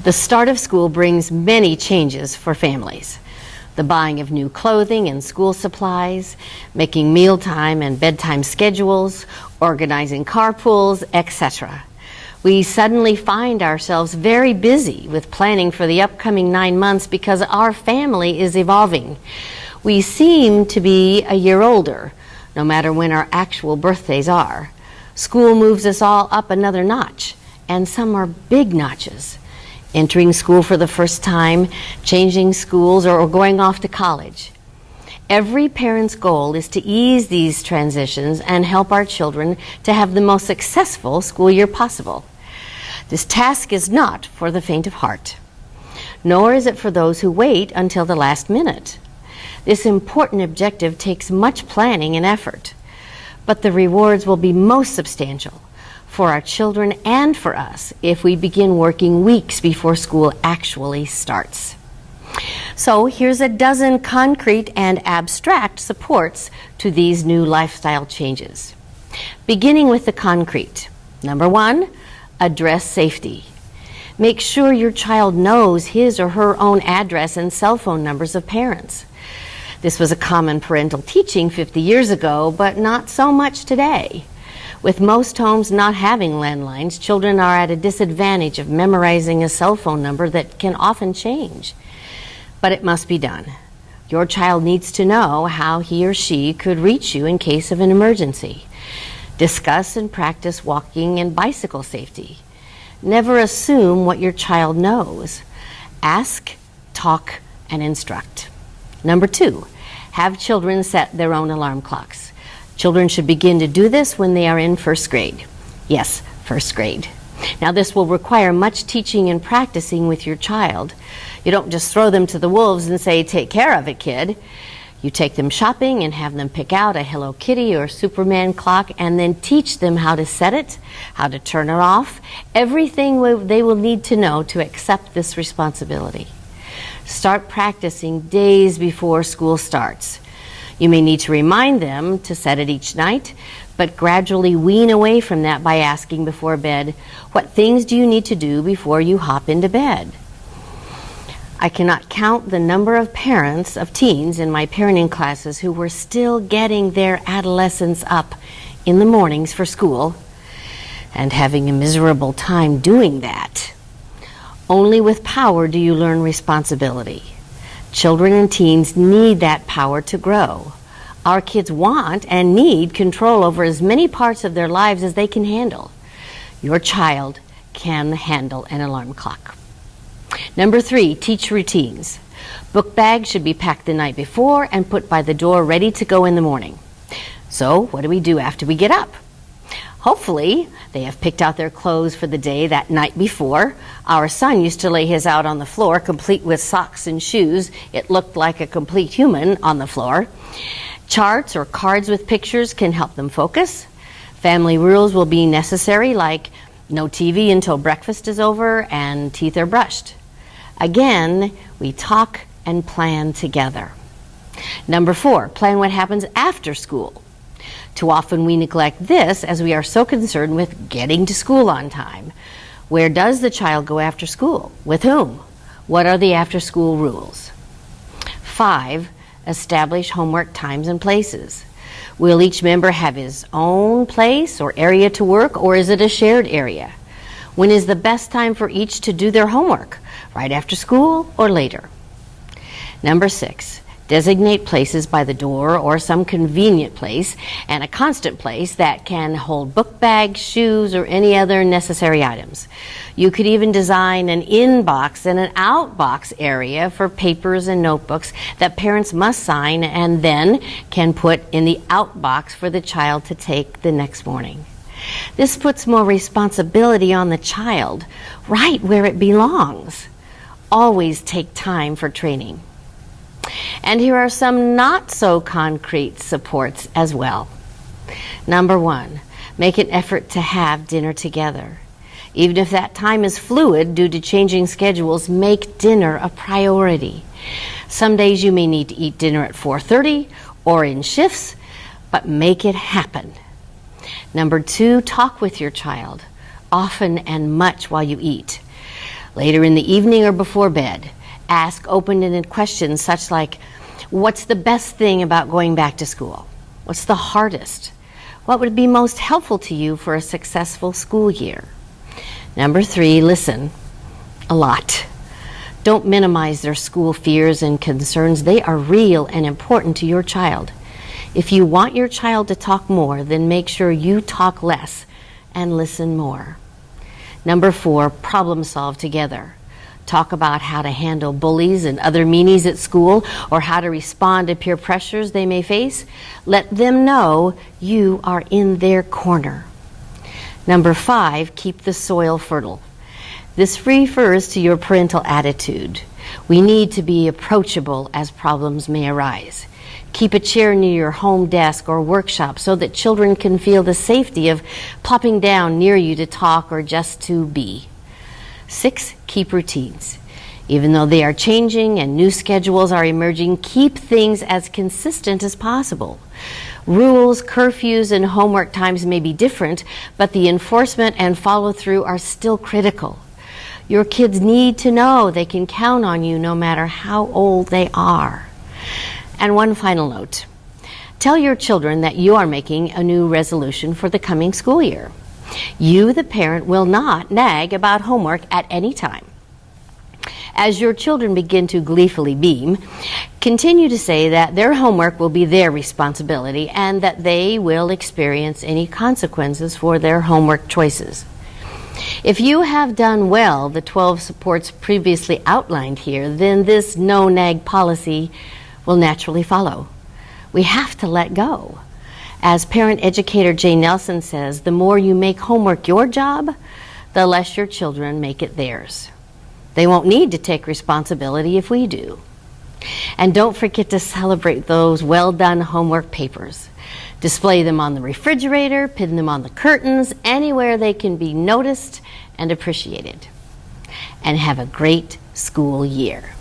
The start of school brings many changes for families. The buying of new clothing and school supplies, making mealtime and bedtime schedules, organizing carpools, etc. We suddenly find ourselves very busy with planning for the upcoming 9 months because our family is evolving. We seem to be a year older, no matter when our actual birthdays are. School moves us all up another notch, and some are big notches. Entering school for the first time, changing schools, or going off to college. Every parent's goal is to ease these transitions and help our children to have the most successful school year possible. This task is not for the faint of heart, nor is it for those who wait until the last minute. This important objective takes much planning and effort, but the rewards will be most substantial for our children and for us if we begin working weeks before school actually starts. So here's a dozen concrete and abstract supports to these new lifestyle changes. Beginning with the concrete. Number 1, address safety. Make sure your child knows his or her own address and cell phone numbers of parents. This was a common parental teaching 50 years ago, but not so much today. With most homes not having landlines, children are at a disadvantage of memorizing a cell phone number that can often change. But it must be done. Your child needs to know how he or she could reach you in case of an emergency. Discuss and practice walking and bicycle safety. Never assume what your child knows. Ask, talk, and instruct. Number 2, have children set their own alarm clocks. Children should begin to do this when they are in first grade. Yes, first grade. Now this will require much teaching and practicing with your child. You don't just throw them to the wolves and say, take care of it, kid. You take them shopping and have them pick out a Hello Kitty or Superman clock and then teach them how to set it, how to turn it off, everything they will need to know to accept this responsibility. Start practicing days before school starts. You may need to remind them to set it each night, but gradually wean away from that by asking before bed, what things do you need to do before you hop into bed? I cannot count the number of parents of teens in my parenting classes who were still getting their adolescents up in the mornings for school and having a miserable time doing that. Only with power do you learn responsibility. Children and teens need that power to grow. Our kids want and need control over as many parts of their lives as they can handle. Your child can handle an alarm clock. Number 3, teach routines. Book bags should be packed the night before and put by the door ready to go in the morning. So what do we do after we get up? Hopefully, they have picked out their clothes for the day that night before. Our son used to lay his out on the floor, complete with socks and shoes. It looked like a complete human on the floor. Charts or cards with pictures can help them focus. Family rules will be necessary, like no TV until breakfast is over and teeth are brushed. Again, we talk and plan together. Number 4, plan what happens after school. Too often we neglect this as we are so concerned with getting to school on time. Where does the child go after school? With whom? What are the after-school rules? 5, establish homework times and places. Will each member have his own place or area to work, or is it a shared area? When is the best time for each to do their homework? Right after school or later? Number 6, designate places by the door or some convenient place and a constant place that can hold book bags, shoes, or any other necessary items. You could even design an in-box and an out-box area for papers and notebooks that parents must sign and then can put in the out-box for the child to take the next morning. This puts more responsibility on the child, right where it belongs. Always take time for training. And here are some not so concrete supports as well. Number 1, make an effort to have dinner together. Even if that time is fluid due to changing schedules, make dinner a priority. Some days you may need to eat dinner at 4:30 or in shifts, but make it happen. Number 2, talk with your child, often and much while you eat. Later in the evening or before bed, ask open-ended questions such like, what's the best thing about going back to school? What's the hardest? What would be most helpful to you for a successful school year? Number 3, listen a lot. Don't minimize their school fears and concerns. They are real and important to your child. If you want your child to talk more, then make sure you talk less and listen more. Number 4, problem solve together. Talk about how to handle bullies and other meanies at school, or how to respond to peer pressures they may face. Let them know you are in their corner. Number 5, keep the soil fertile. This refers to your parental attitude. We need to be approachable as problems may arise. Keep a chair near your home desk or workshop so that children can feel the safety of plopping down near you to talk or just to be. 6, keep routines. Even though they are changing and new schedules are emerging, keep things as consistent as possible. Rules, curfews, and homework times may be different, but the enforcement and follow-through are still critical. Your kids need to know they can count on you no matter how old they are. And one final note. Tell your children that you are making a new resolution for the coming school year. You, the parent, will not nag about homework at any time. As your children begin to gleefully beam, continue to say that their homework will be their responsibility and that they will experience any consequences for their homework choices. If you have done well the 12 supports previously outlined here, then this no-nag policy will naturally follow. We have to let go. As parent educator Jay Nelson says, the more you make homework your job, the less your children make it theirs. They won't need to take responsibility if we do. And don't forget to celebrate those well-done homework papers. Display them on the refrigerator, pin them on the curtains, anywhere they can be noticed and appreciated. And have a great school year.